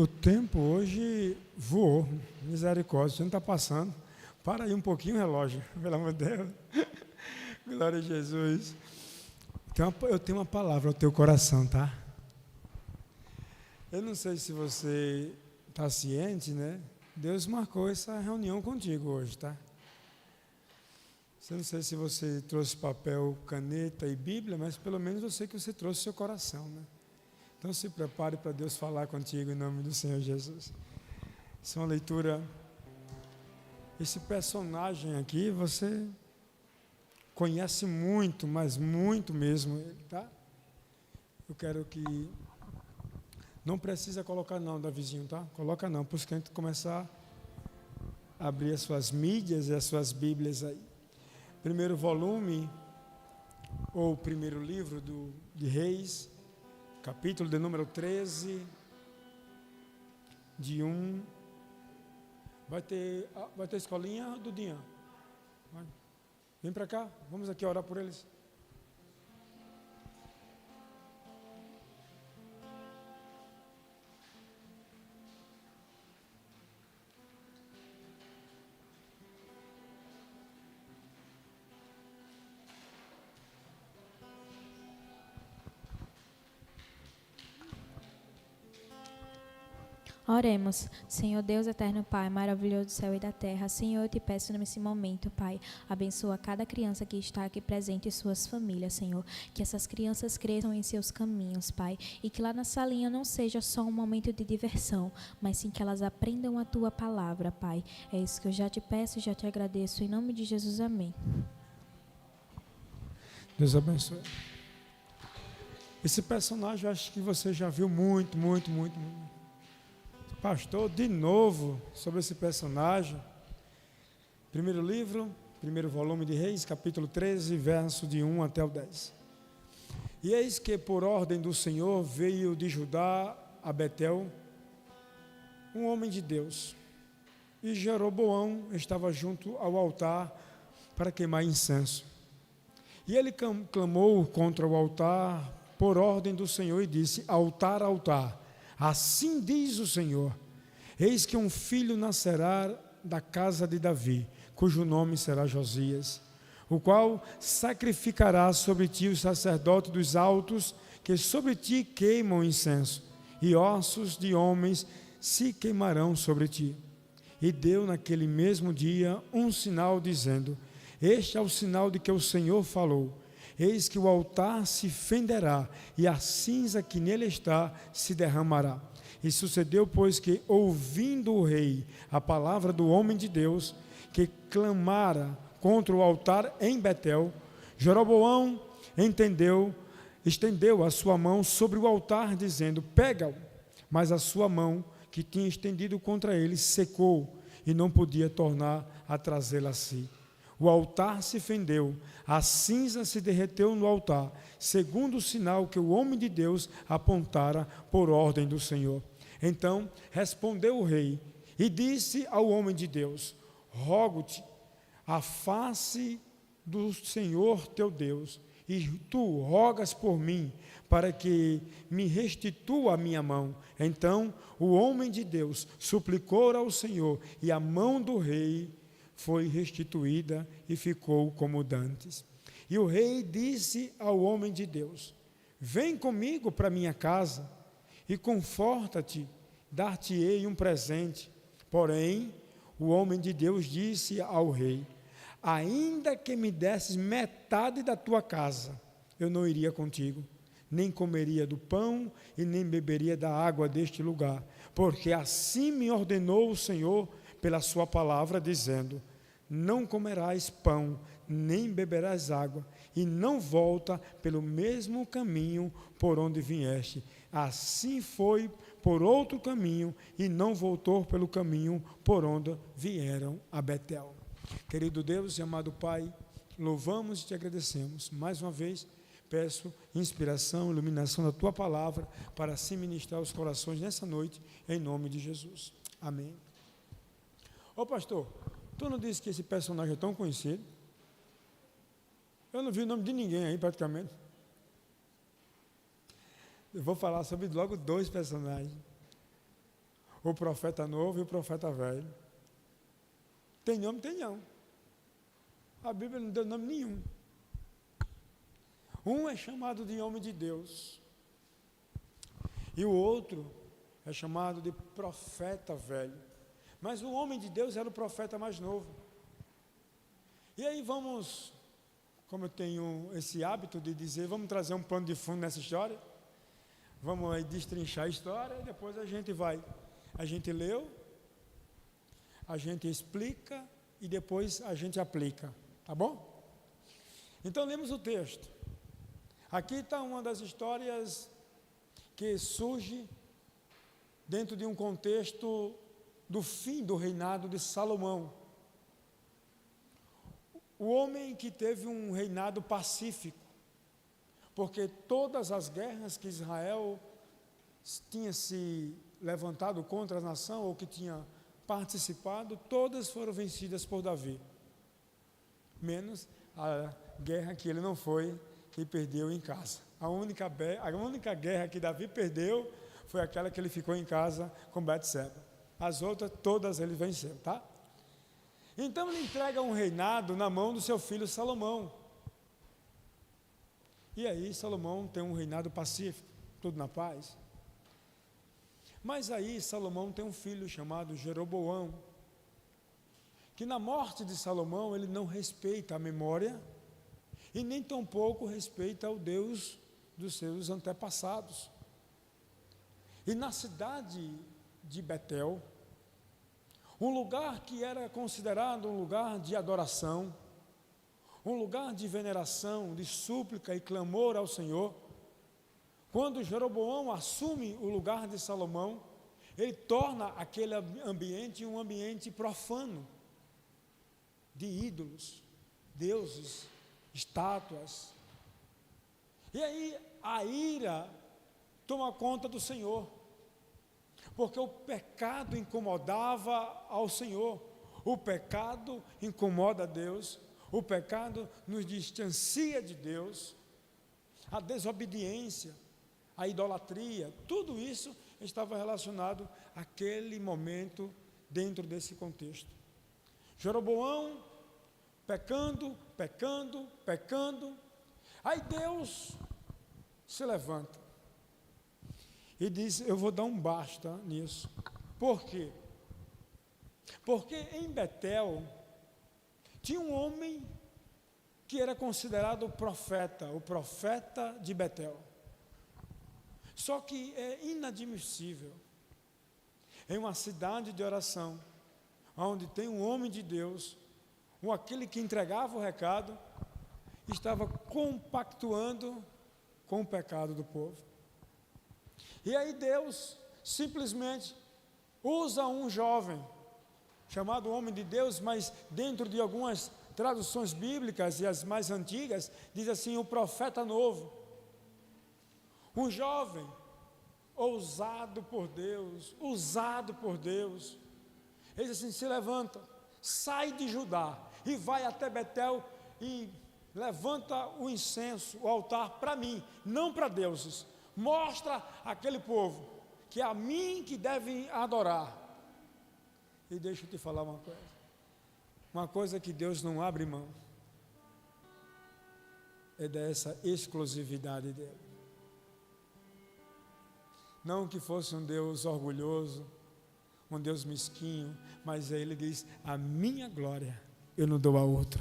O tempo hoje voou, misericórdia, você não está passando. Para aí um pouquinho o relógio, pelo amor de Deus. Glória a Jesus. Eu tenho uma palavra ao teu coração, tá? Eu não sei se você está ciente, né? Deus marcou essa reunião contigo hoje, tá? Eu não sei se você trouxe papel, caneta e Bíblia, mas pelo menos eu sei que você trouxe seu coração, né? Então se prepare para Deus falar contigo em nome do Senhor Jesus. Isso é uma leitura. Esse personagem aqui, você conhece muito, mas muito mesmo ele, tá? Eu quero que... Não precisa colocar não, Davizinho, tá? Coloca não, para os crentes começar a abrir as suas mídias e as suas Bíblias aí. Primeiro volume, ou primeiro livro de Reis, capítulo de número 13, de 1. Vai ter escolinha, Dudinha? Vai. Vem para cá, vamos aqui orar por eles. Oremos. Senhor Deus eterno Pai, maravilhoso do céu e da terra, Senhor, eu te peço nesse momento, Pai, abençoa cada criança que está aqui presente e suas famílias, Senhor, que essas crianças cresçam em seus caminhos, Pai, e que lá na salinha não seja só um momento de diversão, mas sim que elas aprendam a Tua palavra, Pai. É isso que eu já te peço e já te agradeço, em nome de Jesus, amém. Deus abençoe. Esse personagem eu acho que você já viu muito. Pastor, de novo, sobre esse personagem. Primeiro livro, primeiro volume de Reis, capítulo 13, verso de 1 até o 10. E eis que, por ordem do Senhor, veio de Judá a Betel um homem de Deus. E Jeroboão estava junto ao altar para queimar incenso. E ele clamou contra o altar por ordem do Senhor e disse: altar, altar. Assim diz o Senhor: eis que um filho nascerá da casa de Davi, cujo nome será Josias, o qual sacrificará sobre ti os sacerdotes dos altos, que sobre ti queimam incenso, e ossos de homens se queimarão sobre ti. E deu naquele mesmo dia um sinal, dizendo: este é o sinal de que o Senhor falou: eis que o altar se fenderá, e a cinza que nele está se derramará. E sucedeu, pois, que, ouvindo o rei a palavra do homem de Deus, que clamara contra o altar em Betel, Jeroboão estendeu a sua mão sobre o altar, dizendo: pega-o. Mas a sua mão, que tinha estendido contra ele, secou, e não podia tornar a trazê-la a si. O altar se fendeu, a cinza se derreteu no altar, segundo o sinal que o homem de Deus apontara por ordem do Senhor. Então respondeu o rei e disse ao homem de Deus: rogo-te, a face do Senhor teu Deus, e tu rogas por mim, para que me restitua a minha mão. Então o homem de Deus suplicou ao Senhor, e a mão do rei foi restituída e ficou como dantes. E o rei disse ao homem de Deus: vem comigo para minha casa e conforta-te, dar-te-ei um presente. Porém, o homem de Deus disse ao rei: ainda que me desses metade da tua casa, eu não iria contigo, nem comeria do pão e nem beberia da água deste lugar, porque assim me ordenou o Senhor pela sua palavra, dizendo: não comerás pão, nem beberás água, e não volta pelo mesmo caminho por onde vieste. Assim foi por outro caminho, e não voltou pelo caminho por onde vieram a Betel. Querido Deus e amado Pai, louvamos e te agradecemos. Mais uma vez, peço inspiração, iluminação da tua palavra, para assim ministrar os corações nessa noite, em nome de Jesus. Amém. Ô pastor, tu não disse que esse personagem é tão conhecido? Eu não vi o nome de ninguém aí, praticamente. Eu vou falar sobre logo dois personagens. o profeta novo e o profeta velho. Tem nome? Tem não. A Bíblia não deu nome nenhum. Um é chamado de homem de Deus, e o outro é chamado de profeta velho. Mas o homem de Deus era o profeta mais novo. E aí vamos, como eu tenho esse hábito de dizer, vamos trazer um pano de fundo nessa história. Vamos aí destrinchar a história e depois a gente leu, a gente explica e depois a gente aplica, tá bom? Então lemos o texto. Aqui está uma das histórias que surge dentro de um contexto do fim do reinado de Salomão. O homem que teve um reinado pacífico, porque todas as guerras que Israel tinha se levantado contra a nação, ou que tinha participado, todas foram vencidas por Davi, menos a guerra que ele não foi, que perdeu em casa. A única guerra que Davi perdeu foi aquela que ele ficou em casa com Betseba. As outras, todas ele venceu, tá? Então ele entrega um reinado na mão do seu filho Salomão. E aí Salomão tem um reinado pacífico, tudo na paz. Mas aí Salomão tem um filho chamado Jeroboão, que na morte de Salomão ele não respeita a memória e nem tampouco respeita o Deus dos seus antepassados. E na cidade de Betel, um lugar que era considerado um lugar de adoração, um lugar de veneração, de súplica e clamor ao Senhor, quando Jeroboão assume o lugar de Salomão, ele torna aquele ambiente um ambiente profano, de ídolos, deuses, estátuas. E aí a ira toma conta do Senhor, porque o pecado incomodava ao Senhor, o pecado incomoda a Deus, o pecado nos distancia de Deus, a desobediência, a idolatria, tudo isso estava relacionado àquele momento dentro desse contexto. Jeroboão pecando, aí Deus se levanta e diz: eu vou dar um basta nisso. Por quê? Porque em Betel tinha um homem que era considerado o profeta de Betel. Só que é inadmissível, em uma cidade de oração, onde tem um homem de Deus, aquele que entregava o recado, estava compactuando com o pecado do povo. E aí Deus simplesmente usa um jovem, chamado homem de Deus, mas dentro de algumas traduções bíblicas e as mais antigas, diz assim, o profeta novo. Um jovem ousado por Deus, usado por Deus. Ele diz assim, se levanta, sai de Judá e vai até Betel e levanta o incenso, o altar para mim, não para deuses. Mostra àquele povo que é a mim que devem adorar. E deixa eu te falar uma coisa que Deus não abre mão, é dessa exclusividade dele. Não que fosse um Deus orgulhoso, um Deus mesquinho, mas ele diz, a minha glória eu não dou a outra.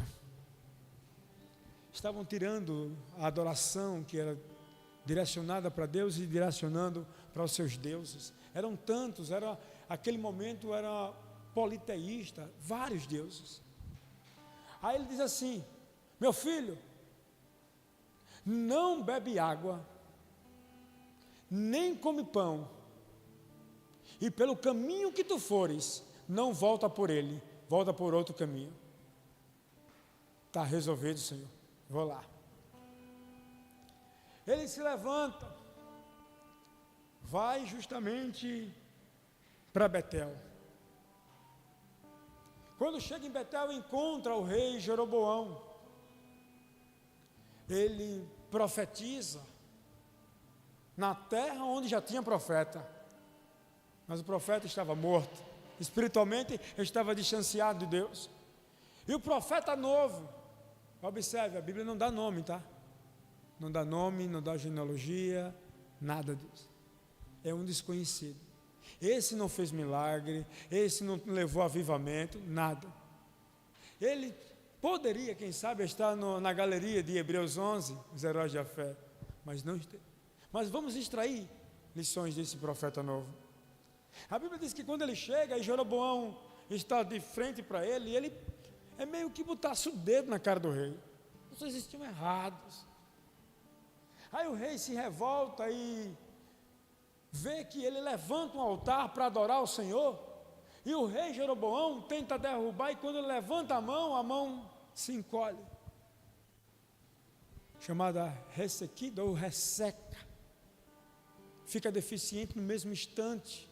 Estavam tirando a adoração que era direcionada para Deus e direcionando para os seus deuses. Eram tantos, aquele momento era politeísta, vários deuses. Aí ele diz assim, meu filho, não bebe água, nem come pão, e pelo caminho que tu fores, não volta por ele, volta por outro caminho. Está resolvido, Senhor, vou lá. Ele se levanta, vai justamente para Betel. Quando chega em Betel, encontra o rei Jeroboão. Ele profetiza na terra onde já tinha profeta, mas o profeta estava morto. Espiritualmente, ele estava distanciado de Deus. E o profeta novo, observe, a Bíblia não dá nome, tá? Não dá nome, não dá genealogia, nada disso. É um desconhecido. Esse não fez milagre, esse não levou avivamento, nada. Ele poderia, quem sabe, estar na galeria de Hebreus 11, os heróis da fé, mas não esteve. Mas vamos extrair lições desse profeta novo. A Bíblia diz que quando ele chega, e Jeroboão está de frente para ele, e ele é meio que botasse o dedo na cara do rei. Vocês estão errados. Aí o rei se revolta e vê que ele levanta um altar para adorar o Senhor, e o rei Jeroboão tenta derrubar, e quando ele levanta a mão se encolhe, chamada ressequida ou resseca, fica deficiente no mesmo instante.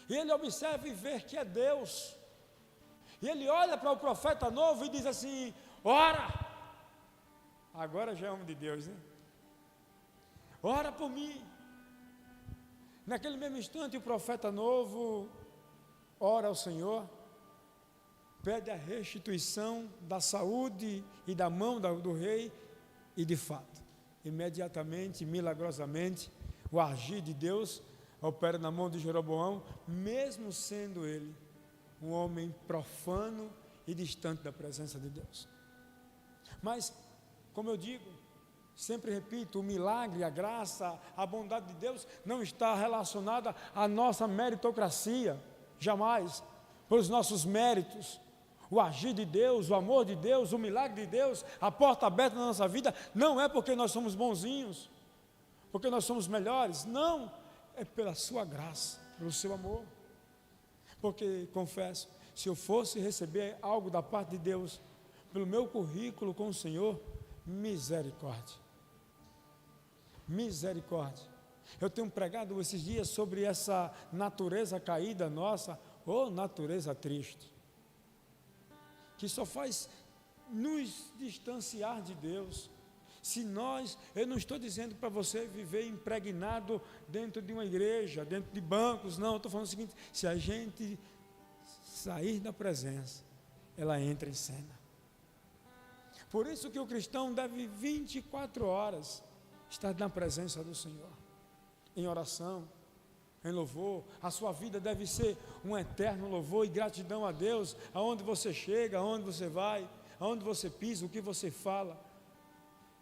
E ele observa e vê que é Deus, e ele olha para o profeta novo e diz assim: ora, agora já é homem de Deus, né? Ora por mim. Naquele mesmo instante, o profeta novo ora ao Senhor, pede a restituição da saúde e da mão do rei, e de fato, imediatamente, milagrosamente, o agir de Deus opera na mão de Jeroboão, mesmo sendo ele um homem profano e distante da presença de Deus. Mas, como eu digo, sempre repito, o milagre, a graça, a bondade de Deus não está relacionada à nossa meritocracia, jamais, pelos nossos méritos. O agir de Deus, o amor de Deus, o milagre de Deus, a porta aberta na nossa vida, não é porque nós somos bonzinhos, porque nós somos melhores, não, é pela sua graça, pelo seu amor. Porque, confesso, se eu fosse receber algo da parte de Deus, pelo meu currículo com o Senhor, misericórdia. Misericórdia. Eu tenho pregado esses dias sobre essa natureza caída nossa, ou natureza triste, que só faz nos distanciar de Deus. Eu não estou dizendo para você viver impregnado dentro de uma igreja, dentro de bancos, não, eu estou falando o seguinte: se a gente sair da presença, ela entra em cena. Por isso que o cristão deve 24 horas estar na presença do Senhor, em oração, em louvor. A sua vida deve ser um eterno louvor e gratidão a Deus, aonde você chega, aonde você vai, aonde você pisa, o que você fala.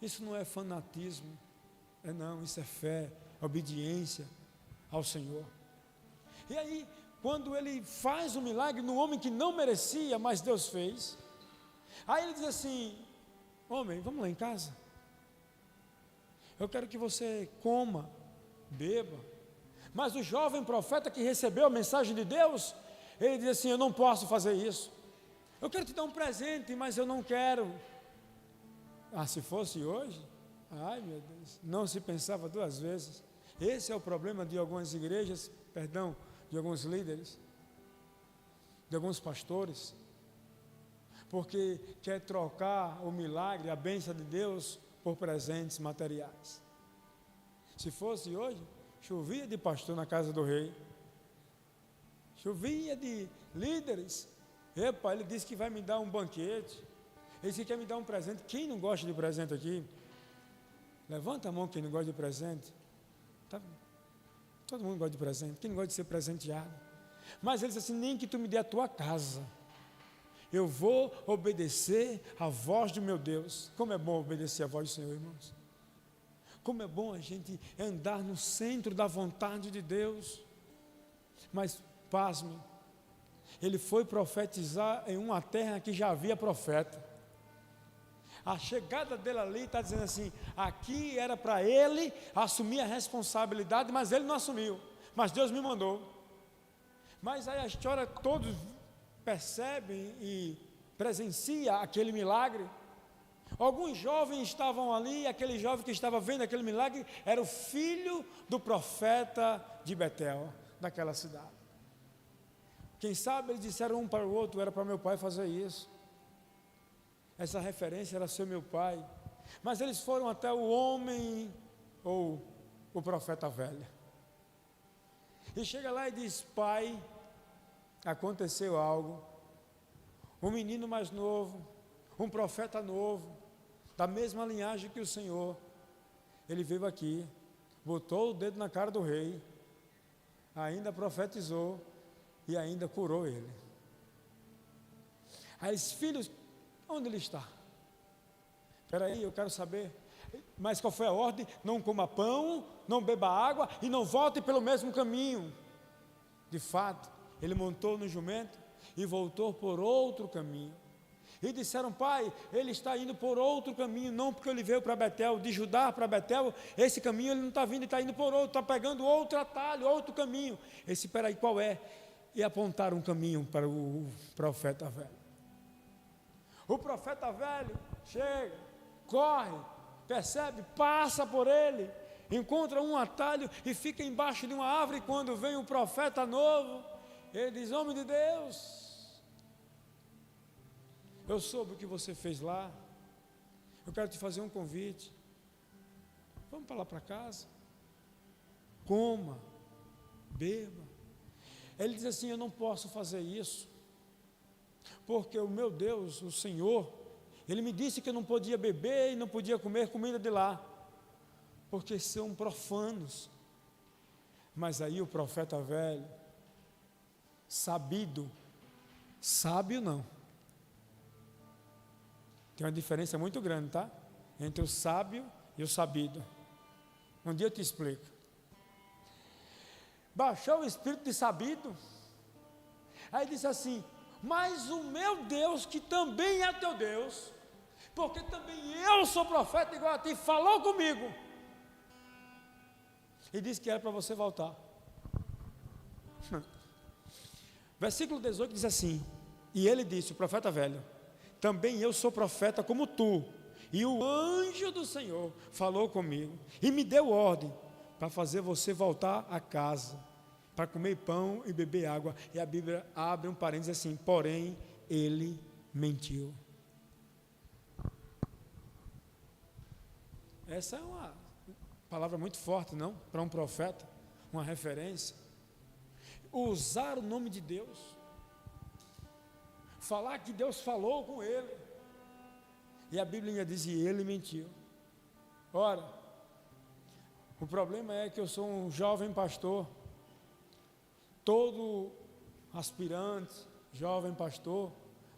Isso não é fanatismo, não, isso é fé, obediência ao Senhor. E aí, quando ele faz um milagre no homem que não merecia, mas Deus fez, aí ele diz assim: homem, vamos lá em casa, eu quero que você coma, beba. Mas o jovem profeta que recebeu a mensagem de Deus, ele diz assim: eu não posso fazer isso, eu quero te dar um presente, mas eu não quero. Se fosse hoje, ai meu Deus, não se pensava duas vezes. Esse é o problema de algumas igrejas, de alguns líderes, de alguns pastores, porque quer trocar o milagre, a bênção de Deus, por presentes materiais. Se fosse hoje, chovia de pastor na casa do rei, chovia de líderes. Ele disse que vai me dar um banquete, ele disse que quer me dar um presente. Quem não gosta de presente aqui? Levanta a mão quem não gosta de presente. Todo mundo gosta de presente, quem não gosta de ser presenteado? Mas ele disse assim: nem que tu me dê a tua casa, eu vou obedecer a voz do meu Deus. Como é bom obedecer a voz do Senhor, irmãos. Como é bom a gente andar no centro da vontade de Deus. Mas, pasme, ele foi profetizar em uma terra que já havia profeta. A chegada dele ali está dizendo assim: aqui era para ele assumir a responsabilidade, mas ele não assumiu, mas Deus me mandou. Mas aí a história, todos percebem e presenciam aquele milagre. Alguns jovens estavam ali, e aquele jovem que estava vendo aquele milagre era o filho do profeta de Betel, daquela cidade. Quem sabe eles disseram um para o outro: era para meu pai fazer isso. Essa referência era ser meu pai. Mas eles foram até o homem, ou o profeta velho. E chega lá e diz: pai, aconteceu algo. Um menino mais novo, um profeta novo, da mesma linhagem que o Senhor, ele veio aqui, botou o dedo na cara do rei, ainda profetizou e ainda curou ele. Aí os filhos, onde ele está? Espera aí, eu quero saber. Mas qual foi a ordem? Não coma pão, não beba água e não volte pelo mesmo caminho. De fato, ele montou no jumento e voltou por outro caminho. E disseram: pai, ele está indo por outro caminho, não porque ele veio para Betel, de Judá para Betel, esse caminho ele não está vindo, ele está indo por outro, está pegando outro atalho, outro caminho. Esse, espera aí, qual é? E apontaram um caminho para o profeta velho. O profeta velho chega, corre, percebe, passa por ele, encontra um atalho e fica embaixo de uma árvore. Quando vem o profeta novo, ele diz: homem de Deus, eu soube o que você fez lá, eu quero te fazer um convite, vamos para lá para casa, coma, beba. Ele diz assim: eu não posso fazer isso, porque o meu Deus, o Senhor, Ele me disse que eu não podia beber e não podia comer comida de lá, porque são profanos. Mas aí o profeta velho, sábio não, tem uma diferença muito grande, tá? Entre o sábio e o sabido. Um dia eu te explico. Baixou o espírito de sabido, aí disse assim: mas o meu Deus, que também é teu Deus, porque também eu sou profeta igual a ti, falou comigo e disse que era para você voltar. Versículo 18 diz assim: e ele disse, o profeta velho: também eu sou profeta como tu, e o anjo do Senhor falou comigo e me deu ordem para fazer você voltar a casa, para comer pão e beber água. E a Bíblia abre um parênteses assim: porém ele mentiu. Essa é uma palavra muito forte, não? Para um profeta, uma referência. Usar o nome de Deus, falar que Deus falou com ele, e a Bíblia ainda diz: e ele mentiu. Ora, o problema é que eu sou um jovem pastor. Todo aspirante, jovem pastor,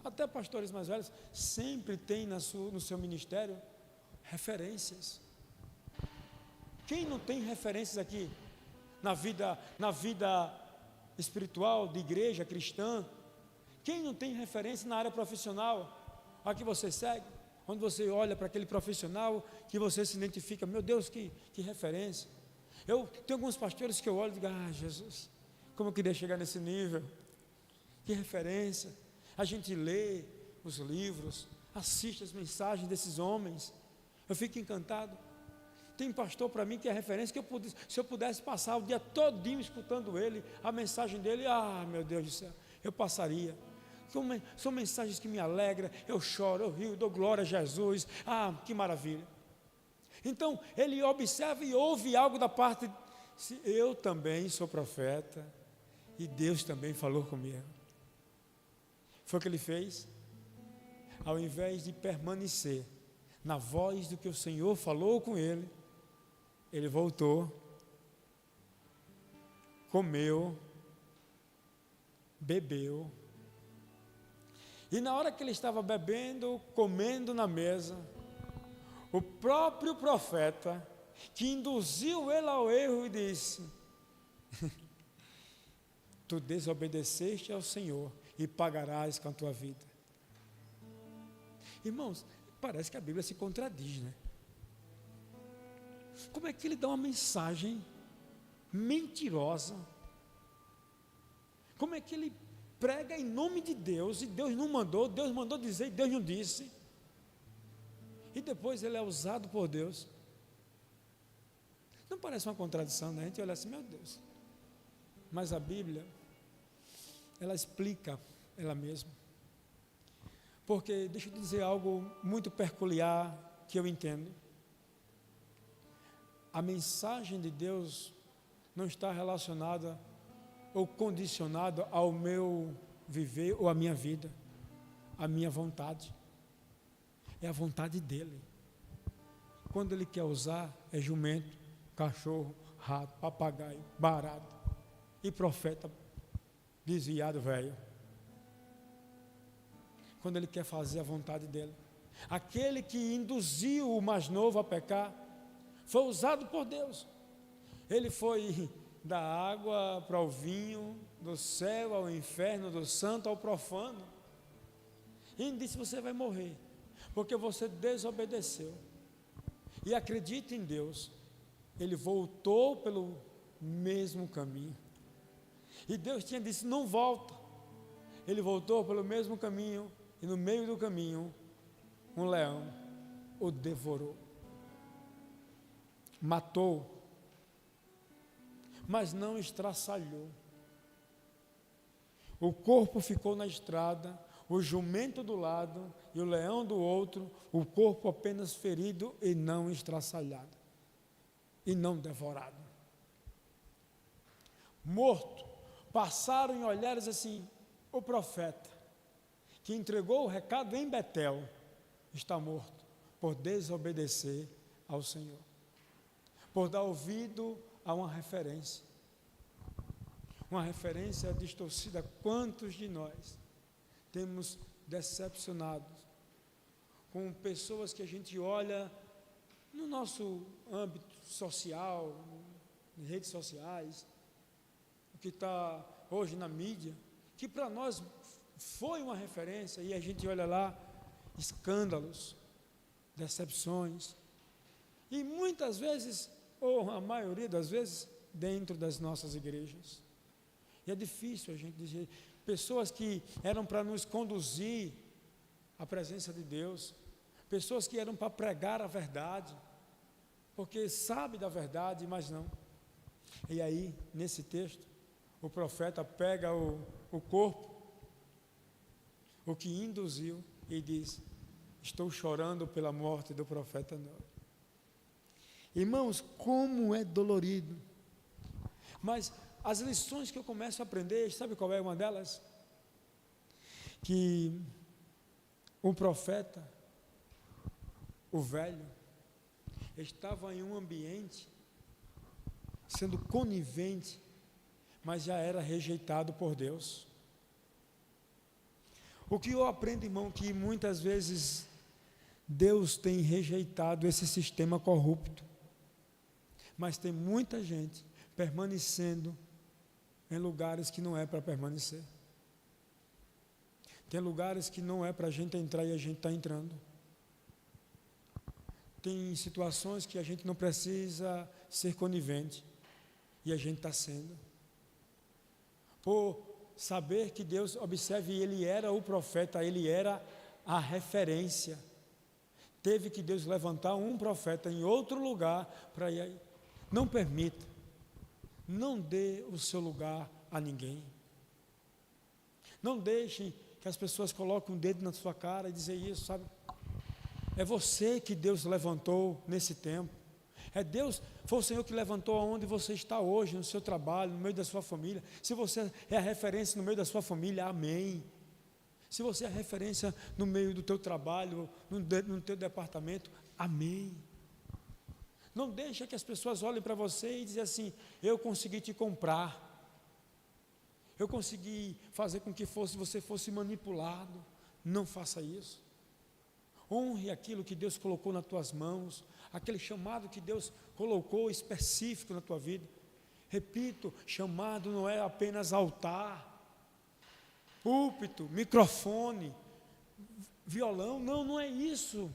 até pastores mais velhos, sempre tem no seu ministério referências. Quem não tem referências aqui na vida espiritual, de igreja cristã? Quem não tem referência na área profissional, a que você segue? Quando você olha para aquele profissional que você se identifica: meu Deus, que referência. Eu tenho alguns pastores que eu olho e digo: ah, Jesus, como eu queria chegar nesse nível, que referência. A gente lê os livros, assiste as mensagens desses homens, eu fico encantado. Tem pastor para mim que é referência, que se eu pudesse passar o dia todinho escutando ele, a mensagem dele, ah, meu Deus do céu, eu passaria. São mensagens que me alegram, eu choro, eu rio, dou glória a Jesus, ah, que maravilha. Então, ele observa e ouve algo da parte, eu também sou profeta, e Deus também falou comigo. Foi o que ele fez. Ao invés de permanecer na voz do que o Senhor falou com ele, ele voltou, comeu, bebeu, e na hora que ele estava bebendo, comendo na mesa, o próprio profeta, que induziu ele ao erro, e disse: tu desobedeceste ao Senhor e pagarás com a tua vida. Irmãos, parece que a Bíblia se contradiz, né? Como é que ele dá uma mensagem mentirosa? Como é que ele prega em nome de Deus, e Deus não mandou, Deus mandou dizer e Deus não disse, e depois ele é usado por Deus? Não parece uma contradição, né? A gente olha assim: meu Deus. Mas a Bíblia, ela explica ela mesma. Porque, deixa eu te dizer algo muito peculiar que eu entendo. A mensagem de Deus não está relacionada ou condicionado ao meu viver ou à minha vida, à minha vontade. É a vontade dele. Quando ele quer usar, é jumento, cachorro, rato, papagaio, barato e profeta desviado velho. Quando ele quer fazer a vontade dele. Aquele que induziu o mais novo a pecar foi usado por Deus. Ele foi da água para o vinho, do céu ao inferno, do santo ao profano. E ele disse: você vai morrer, porque você desobedeceu. E acredita em Deus. Ele voltou pelo mesmo caminho. E Deus tinha dito: não volta. Ele voltou pelo mesmo caminho, e no meio do caminho, um leão o devorou. Matou, mas não estraçalhou. O corpo ficou na estrada, o jumento do lado e o leão do outro, o corpo apenas ferido e não estraçalhado, e não devorado. Morto, passaram em olhares assim: o profeta, que entregou o recado em Betel, está morto, por desobedecer ao Senhor, por dar ouvido a uma referência distorcida. Quantos de nós temos decepcionados com pessoas que a gente olha no nosso âmbito social, nas redes sociais, o que está hoje na mídia, que para nós foi uma referência, e a gente olha lá, escândalos, decepções, e muitas vezes, ou a maioria das vezes, dentro das nossas igrejas. E é difícil a gente dizer, pessoas que eram para nos conduzir à presença de Deus, pessoas que eram para pregar a verdade, porque sabe da verdade, mas não. E aí, nesse texto, o profeta pega o corpo, o que induziu, e diz: estou chorando pela morte do profeta Noé. Irmãos, como é dolorido. Mas as lições que eu começo a aprender, sabe qual é uma delas? Que o profeta, o velho, estava em um ambiente, sendo conivente, mas já era rejeitado por Deus. O que eu aprendo, irmão, que muitas vezes Deus tem rejeitado esse sistema corrupto, mas tem muita gente permanecendo em lugares que não é para permanecer. Tem lugares que não é para a gente entrar e a gente está entrando. Tem situações que a gente não precisa ser conivente e a gente está sendo. Por saber que Deus, observe, ele era o profeta, ele era a referência. Teve que Deus levantar um profeta em outro lugar para ir aí. Não permita, não dê o seu lugar a ninguém. Não deixe que as pessoas coloquem um dedo na sua cara e dizer isso, sabe? É você que Deus levantou nesse tempo. É Deus, foi o Senhor que levantou aonde você está hoje, no seu trabalho, no meio da sua família. Se você é a referência no meio da sua família, amém. Se você é a referência no meio do teu trabalho, no teu departamento, amém. Não deixa que as pessoas olhem para você e dizem assim: eu consegui te comprar, eu consegui fazer com que você fosse manipulado. Não faça isso. Honre aquilo que Deus colocou nas tuas mãos, aquele chamado que Deus colocou específico na tua vida. Repito, chamado não é apenas altar, púlpito, microfone, violão, não é isso.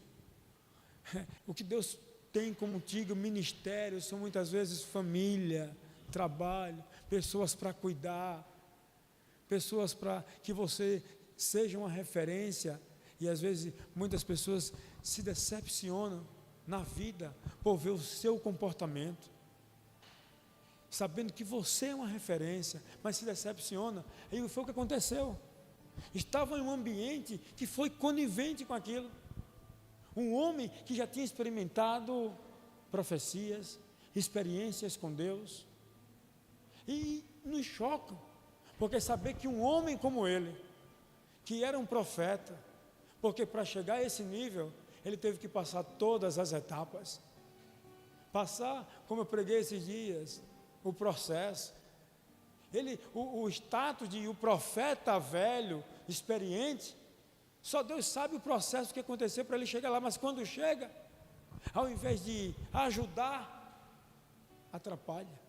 O que Deus tem como contigo, ministério, são muitas vezes família, trabalho, pessoas para cuidar, pessoas para que você seja uma referência. E às vezes muitas pessoas se decepcionam na vida por ver o seu comportamento, sabendo que você é uma referência, mas se decepciona. E foi o que aconteceu. Estava em um ambiente que foi conivente com aquilo. Um homem que já tinha experimentado profecias, experiências com Deus, e nos chocam Porque saber que um homem como ele, que era um profeta, porque para chegar a esse nível, ele teve que passar todas as etapas. Passar, como eu preguei esses dias, o processo. O status de o profeta velho, experiente, só Deus sabe o processo que aconteceu para ele chegar lá, mas quando chega, ao invés de ajudar, atrapalha.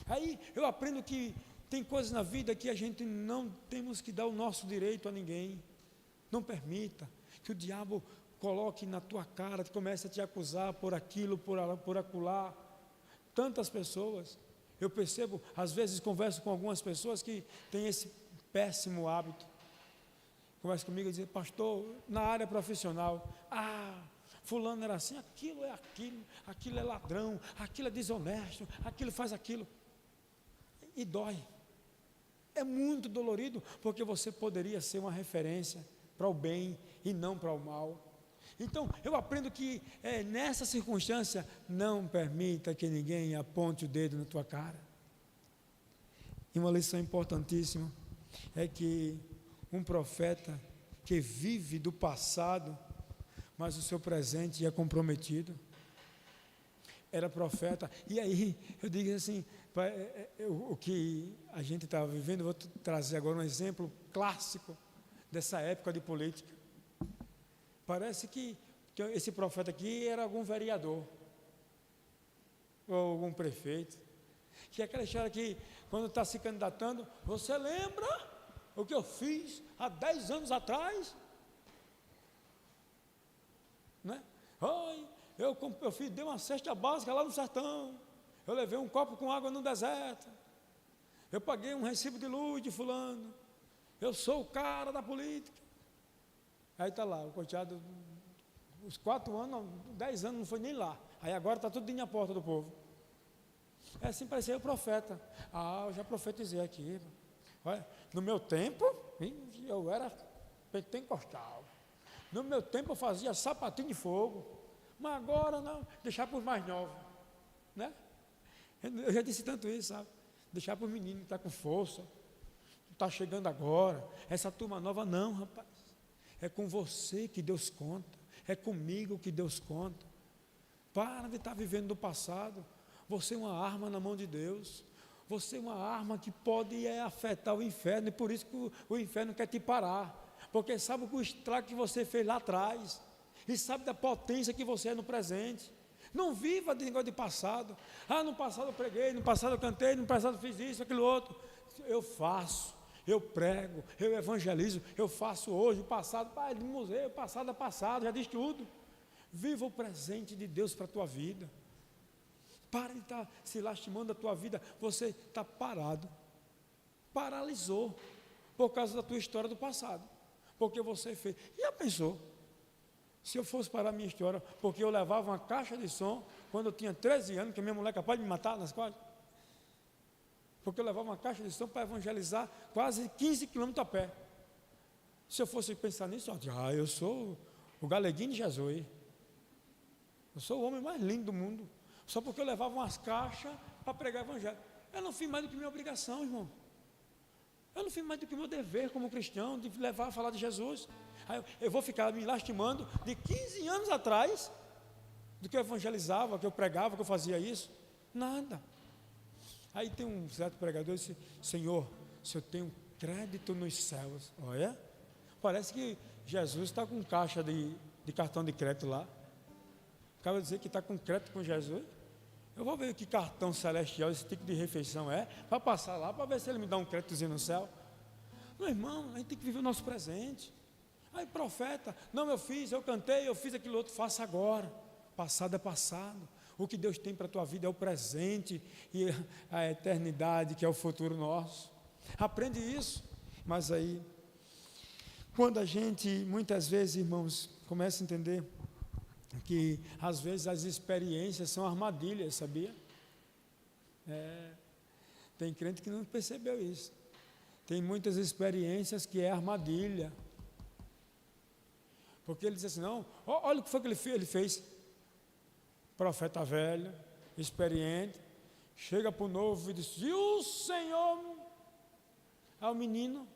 Aí eu aprendo que tem coisas na vida que a gente não temos que dar o nosso direito a ninguém. Não permita que o diabo coloque na tua cara, que comece a te acusar por aquilo, por acolá. Tantas pessoas, eu percebo, às vezes converso com algumas pessoas que têm esse péssimo hábito. Conversa comigo e diz: pastor, na área profissional, fulano era assim, aquilo é aquilo, aquilo é ladrão, aquilo é desonesto, aquilo faz aquilo. E dói. É muito dolorido, porque você poderia ser uma referência para o bem e não para o mal. Então, eu aprendo que nessa circunstância, não permita que ninguém aponte o dedo na tua cara. E uma lição importantíssima é que um profeta que vive do passado, mas o seu presente é comprometido, era profeta. E aí, eu digo assim, o que a gente estava vivendo, vou trazer agora um exemplo clássico dessa época de política. Parece que esse profeta aqui era algum vereador, ou algum prefeito, que é aquela história que, quando está se candidatando, você lembra o que eu fiz há 10 anos atrás? Né? Dei uma cesta básica lá no sertão, eu levei um copo com água no deserto, eu paguei um recibo de luz de fulano, eu sou o cara da política. Aí está lá, o coiteado, os 4 anos, 10 anos não foi nem lá, aí agora está tudo na porta do povo. É assim, parecia o profeta. Eu já profetizei aqui. Olha, no meu tempo, eu era pentecostal. No meu tempo eu fazia sapatinho de fogo, mas agora não, deixar para os mais novos, né? Eu já disse tanto isso, sabe? Deixar para os meninos que estão com força, está chegando agora, essa turma nova não, rapaz. É com você que Deus conta, é comigo que Deus conta. Para de estar vivendo do passado. Você é uma arma na mão de Deus. Você é uma arma que pode afetar o inferno, e por isso que o inferno quer te parar, porque sabe o estrago que você fez lá atrás, e sabe da potência que você é no presente. Não viva de negócio de passado. No passado eu preguei, no passado eu cantei, no passado eu fiz isso, aquilo outro. Eu faço, eu prego, eu evangelizo, eu faço hoje. O passado, pai do museu, o passado é passado, já diz tudo. Viva o presente de Deus para a tua vida. Para de estar se lastimando a tua vida. Você está parado, paralisou, por causa da tua história do passado, porque você fez. E já pensou, se eu fosse parar a minha história, porque eu levava uma caixa de som, quando eu tinha 13 anos, que a minha mulher é capaz de me matar nas costas, porque eu levava uma caixa de som para evangelizar quase 15 quilômetros a pé. Se eu fosse pensar nisso, eu sou o galeguinho de Jesus, eu sou o homem mais lindo do mundo, só porque eu levava umas caixas para pregar o evangelho. Eu não fiz mais do que minha obrigação, irmão. Eu não fiz mais do que o meu dever como cristão, de levar a falar de Jesus. Aí eu vou ficar me lastimando de 15 anos atrás, do que eu evangelizava, que eu pregava, que eu fazia isso. Nada. Aí tem um certo pregador que disse: Senhor, se eu tenho crédito nos céus, olha, parece que Jesus está com caixa de cartão de crédito lá. Acaba de dizer que está com crédito com Jesus. Eu vou ver que cartão celestial esse tipo de refeição para passar lá, para ver se ele me dá um créditozinho no céu. Meu irmão, a gente tem que viver o nosso presente. Aí profeta, não, eu fiz, eu cantei, eu fiz aquilo outro, faça agora. Passado é passado. O que Deus tem para a tua vida é o presente, e a eternidade, que é o futuro nosso. Aprende isso. Mas aí, quando a gente, muitas vezes, irmãos, começa a entender que às vezes as experiências são armadilhas, sabia? Tem crente que não percebeu isso. Tem muitas experiências que é armadilha, porque ele diz assim: não, olha o que foi que ele fez. Profeta velho, experiente, chega para o novo e diz: e o Senhor Aí o menino,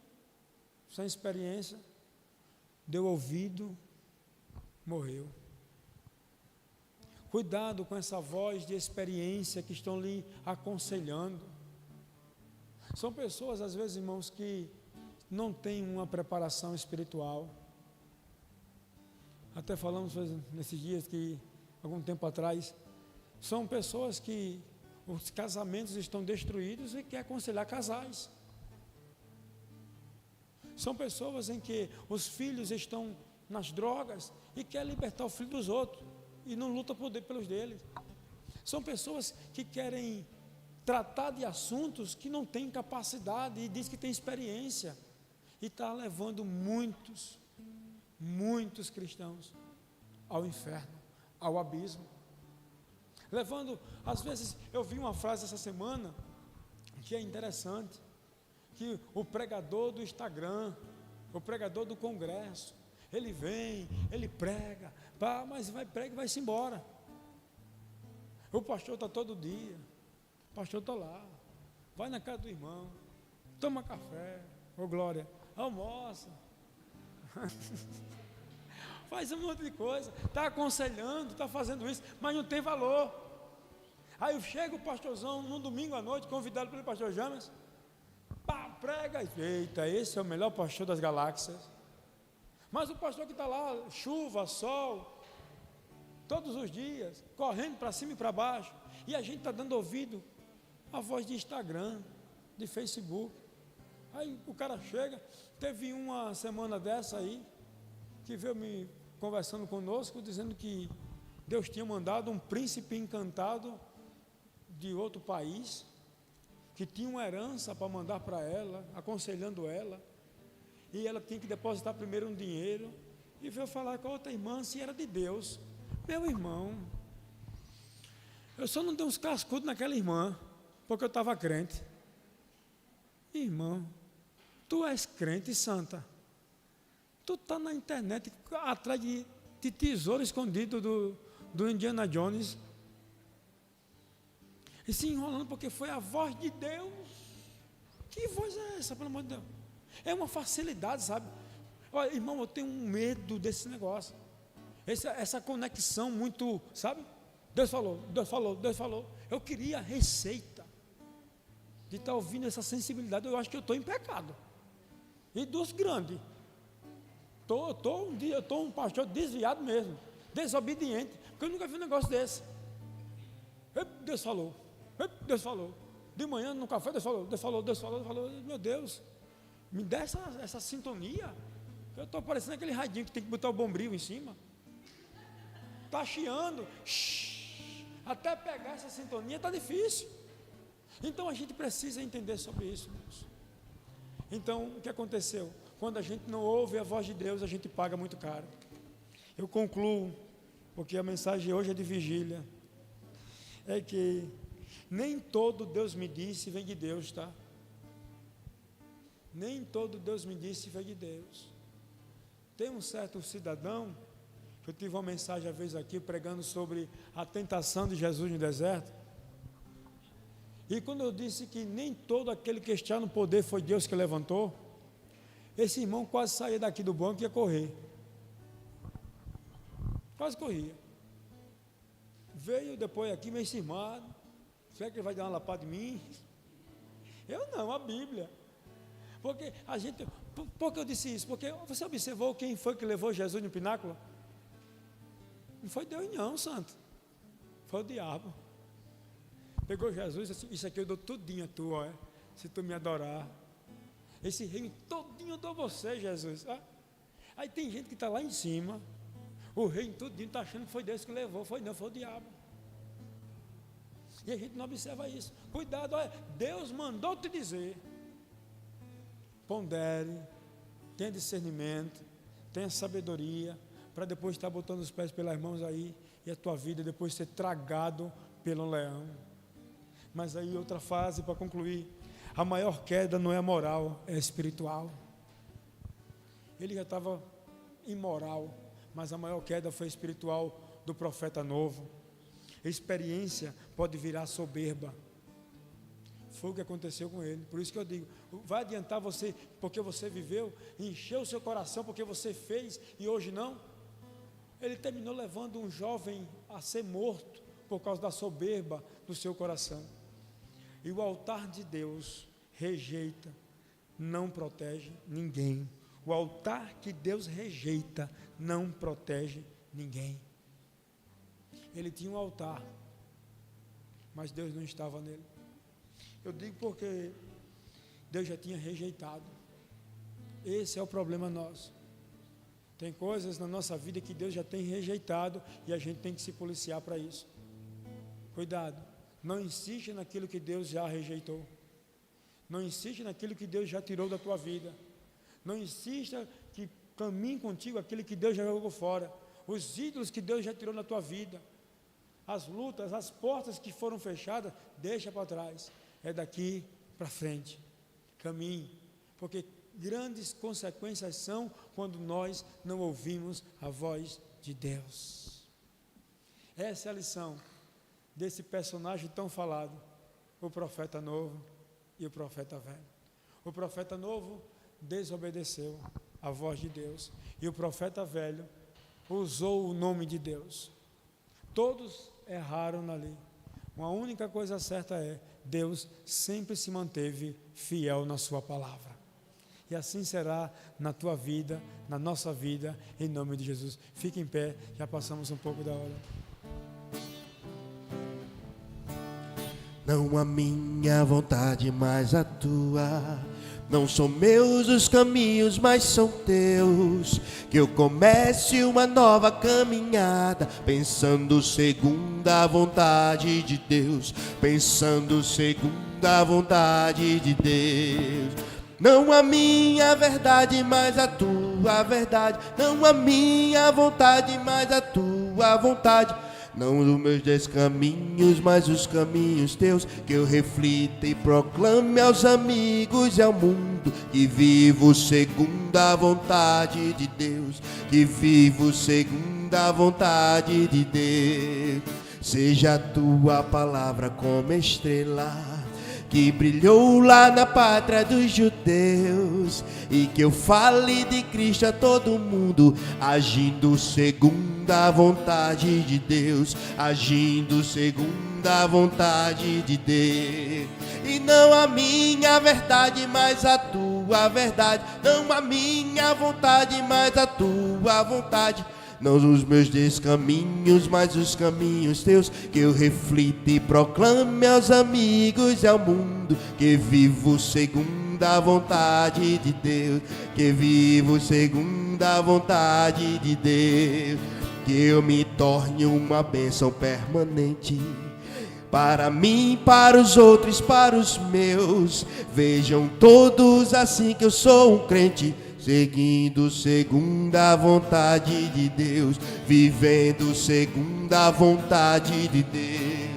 sem experiência, deu ouvido, morreu. Cuidado com essa voz de experiência que estão lhe aconselhando. São pessoas, às vezes, irmãos, que não têm uma preparação espiritual. Até falamos nesses dias que, algum tempo atrás, são pessoas que os casamentos estão destruídos e quer aconselhar casais. São pessoas em que os filhos estão nas drogas e quer libertar o filho dos outros e não luta pelos deles. São pessoas que querem tratar de assuntos que não têm capacidade e diz que tem experiência e está levando muitos cristãos ao inferno, ao abismo. Levando, às vezes, eu vi uma frase essa semana que é interessante, que o pregador do Instagram, o pregador do congresso, ele vem, ele prega, mas prega e vai-se embora. O pastor está todo dia, o pastor está lá, vai na casa do irmão, toma café, ô glória, almoça, faz um monte de coisa, está aconselhando, está fazendo isso, mas não tem valor. Aí chega o pastorzão num domingo à noite, convidado pelo pastor James, prega, eita, esse é o melhor pastor das galáxias. Mas o pastor que está lá, chuva, sol, todos os dias, correndo para cima e para baixo, e a gente está dando ouvido à voz de Instagram, de Facebook. Aí o cara chega, teve uma semana dessa aí, que veio me conversando conosco, dizendo que Deus tinha mandado um príncipe encantado de outro país, que tinha uma herança para mandar para ela, aconselhando ela, e ela tinha que depositar primeiro um dinheiro, e veio falar com a outra irmã se era de Deus. Meu irmão, eu só não dei uns cascudos naquela irmã, porque eu estava crente. Irmão, tu és crente, santa, tu está na internet atrás de tesouro escondido do Indiana Jones, e se enrolando porque foi a voz de Deus. Que voz é essa, pelo amor de Deus? É uma facilidade, sabe? Olha, irmão, eu tenho um medo desse negócio, essa conexão muito, sabe? Deus falou, Deus falou, Deus falou. Eu queria a receita de estar ouvindo essa sensibilidade. Eu acho que eu estou em pecado, e dos grandes. Eu estou um pastor desviado mesmo, desobediente, porque eu nunca vi um negócio desse. Deus falou, Deus falou. De manhã no café, Deus falou, Deus falou, Deus falou, Deus falou. Meu Deus, me dá essa sintonia. Eu estou parecendo aquele radinho que tem que botar o bombril em cima. Está chiando, até pegar essa sintonia está difícil. Então a gente precisa entender sobre isso, irmãos. Então o que aconteceu? Quando a gente não ouve a voz de Deus, a gente paga muito caro. Eu concluo, porque a mensagem hoje é de vigília, é que nem todo Deus me disse vem de Deus, tá? Nem todo Deus me disse vem de Deus. Tem um certo cidadão, que eu tive uma mensagem às vezes aqui, pregando sobre a tentação de Jesus no deserto, e quando eu disse que nem todo aquele que está no poder foi Deus que levantou, esse irmão quase saía daqui do banco e ia correr, quase corria. Veio depois aqui meio cismado, será que ele vai dar uma lapada em mim? Eu não, a Bíblia. Porque a gente, por que eu disse isso? Porque você observou quem foi que levou Jesus no pináculo? Não foi Deus não, santo, foi o diabo. Pegou Jesus e disse, isso aqui eu dou tudinho a tu, ó, se tu me adorar. Esse reino todinho eu dou a você, Jesus. Aí tem gente que está lá em cima, o reino todinho está achando que foi Deus que levou, foi não, foi o diabo. E a gente não observa isso. Cuidado, olha, Deus mandou te dizer, pondere, tenha discernimento, tenha sabedoria, para depois estar botando os pés pelas mãos aí, e a tua vida depois ser tragado pelo leão. Mas aí outra fase para concluir, a maior queda não é moral, é espiritual. Ele já estava imoral, mas a maior queda foi espiritual do profeta novo. Experiência pode virar soberba, foi o que aconteceu com ele. Por isso que eu digo, vai adiantar você, porque você viveu, encheu o seu coração porque você fez e hoje não? Ele terminou levando um jovem a ser morto por causa da soberba do seu coração. E o altar de Deus rejeita, não protege ninguém. O altar que Deus rejeita não protege ninguém. Ele tinha um altar, mas Deus não estava nele. Eu digo porque Deus já tinha rejeitado. Esse é o problema nosso. Tem coisas na nossa vida que Deus já tem rejeitado e a gente tem que se policiar para isso. Cuidado, não insiste naquilo que Deus já rejeitou. Não insiste naquilo que Deus já tirou da tua vida. Não insista que caminhe contigo aquilo que Deus já jogou fora. Os ídolos que Deus já tirou da tua vida. As lutas, as portas que foram fechadas, deixa para trás. É daqui para frente. Caminhe. Porque grandes consequências são quando nós não ouvimos a voz de Deus. Essa é a lição desse personagem tão falado, o profeta novo e o profeta velho. O profeta novo desobedeceu a voz de Deus e o profeta velho usou o nome de Deus. Todos erraram ali. Uma única coisa certa é: Deus sempre se manteve fiel na sua palavra. E assim será na tua vida, na nossa vida, em nome de Jesus. Fique em pé, já passamos um pouco da hora. Não a minha vontade, mas a tua. Não são meus os caminhos, mas são teus. Que eu comece uma nova caminhada, pensando segundo a vontade de Deus. Pensando segundo a vontade de Deus. Não a minha verdade, mas a tua verdade. Não a minha vontade, mas a tua vontade. Não os meus 10 caminhos, mas os caminhos teus. Que eu reflita e proclame aos amigos e ao mundo que vivo segundo a vontade de Deus. Que vivo segundo a vontade de Deus. Seja a tua palavra como estrela que brilhou lá na pátria dos judeus, e que eu fale de Cristo a todo mundo, agindo segundo a vontade de Deus, agindo segundo a vontade de Deus. E não a minha verdade, mas a tua verdade. Não a minha vontade, mas a tua vontade. Não os meus 10 caminhos, mas os caminhos teus. Que eu reflita e proclame aos amigos e ao mundo que vivo segundo a vontade de Deus. Que vivo segundo a vontade de Deus. Que eu me torne uma bênção permanente para mim, para os outros, para os meus. Vejam todos assim que eu sou um crente, seguindo segundo a vontade de Deus, vivendo segundo a vontade de Deus.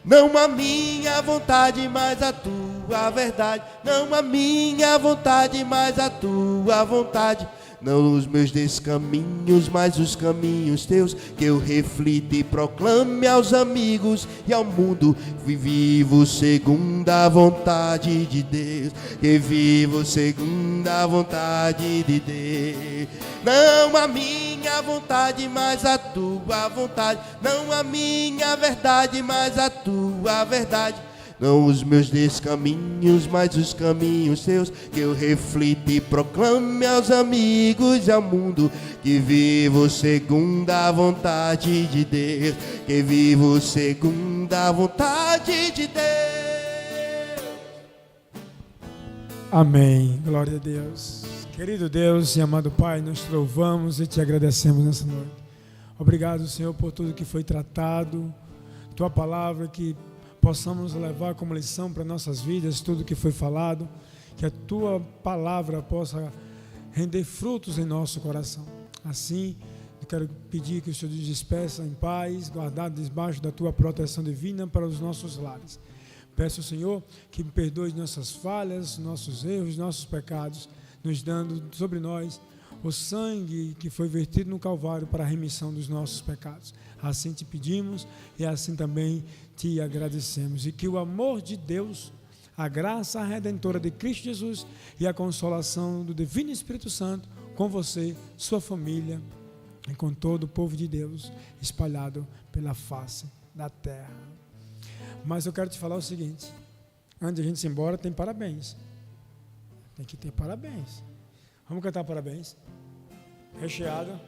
Não a minha vontade, mas a tua verdade. Não a minha vontade, mas a tua vontade. Não os meus 10 caminhos, mas os caminhos teus. Que eu reflita e proclame aos amigos e ao mundo que vivo segundo a vontade de Deus. Que vivo segundo a vontade de Deus. Não a minha vontade, mas a tua vontade. Não a minha verdade, mas a tua verdade. Não os meus 10 caminhos, mas os caminhos teus. Que eu reflita e proclame aos amigos e ao mundo que vivo segundo a vontade de Deus. Que vivo segundo a vontade de Deus. Amém, glória a Deus. Querido Deus e amado Pai, nós te louvamos e te agradecemos nessa noite. Obrigado, Senhor, por tudo que foi tratado, tua palavra que possamos levar como lição para nossas vidas tudo que foi falado, que a tua palavra possa render frutos em nosso coração. Assim, eu quero pedir que o Senhor nos despeça em paz, guardado debaixo da tua proteção divina para os nossos lares. Peço ao Senhor que me perdoe nossas falhas, nossos erros, nossos pecados, nos dando sobre nós o sangue que foi vertido no Calvário para a remissão dos nossos pecados. Assim te pedimos e assim também te agradecemos. E que o amor de Deus, a graça redentora de Cristo Jesus e a consolação do Divino Espírito Santo com você, sua família e com todo o povo de Deus espalhado pela face da terra. Mas eu quero te falar o seguinte: antes de a gente ir embora, tem parabéns. Tem que ter parabéns. Vamos cantar parabéns? Recheado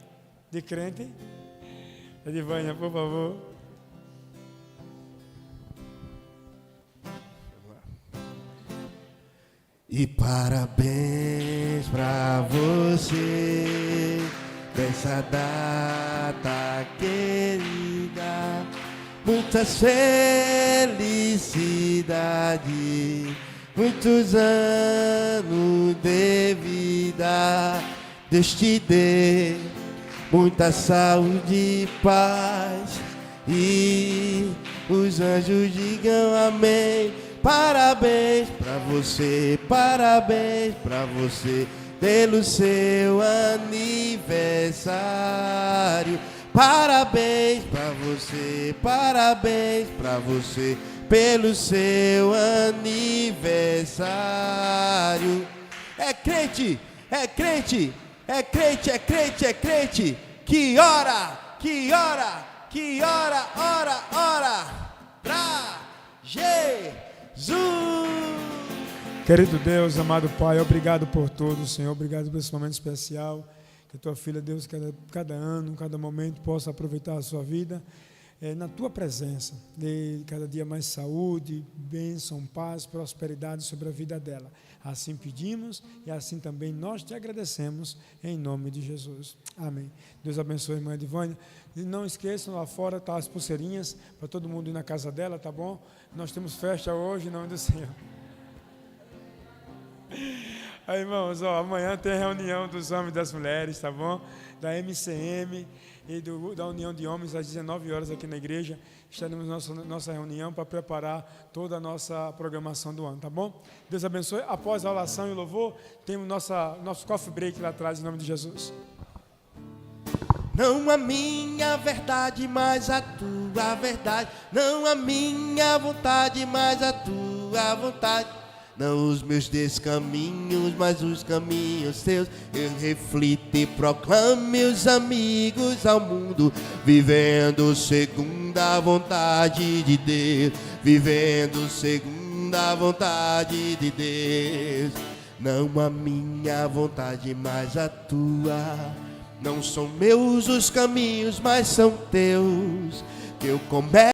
de crente. Edivânia, por favor. E parabéns pra você dessa data querida, muitas felicidades, muitos anos de vida. Deus te dê muita saúde e paz, e os anjos digam amém. Parabéns pra você pelo seu aniversário. Parabéns pra você pelo seu aniversário. É crente, é crente, é crente, é crente, é crente. Que ora pra Jesus. Querido Deus, amado Pai, obrigado por tudo, Senhor. Obrigado por esse momento especial. Que a tua filha, Deus, cada ano, cada momento possa aproveitar a sua vida na tua presença. Dê cada dia mais saúde, bênção, paz, prosperidade sobre a vida dela. Assim pedimos e assim também nós te agradecemos em nome de Jesus. Amém. Deus abençoe a irmã Edivânia. E não esqueçam, lá fora tá as pulseirinhas para todo mundo ir na casa dela, tá bom? Nós temos festa hoje em nome do Senhor. Aí, irmãos, amanhã tem a reunião dos homens e das mulheres, tá bom? Da MCM e da União de Homens às 19 horas aqui na igreja. Estaremos nossa reunião para preparar toda a nossa programação do ano, tá bom? Deus abençoe. Após a oração e o louvor, temos nosso coffee break lá atrás, em nome de Jesus. Não a minha verdade, mas a tua verdade. Não a minha vontade, mas a tua vontade. Não os meus descaminhos, mas os caminhos teus. Eu reflito e proclamo meus amigos ao mundo, vivendo segundo a vontade de Deus. Vivendo segundo a vontade de Deus. Não a minha vontade, mas a tua. Não são meus os caminhos, mas são teus. Que eu começo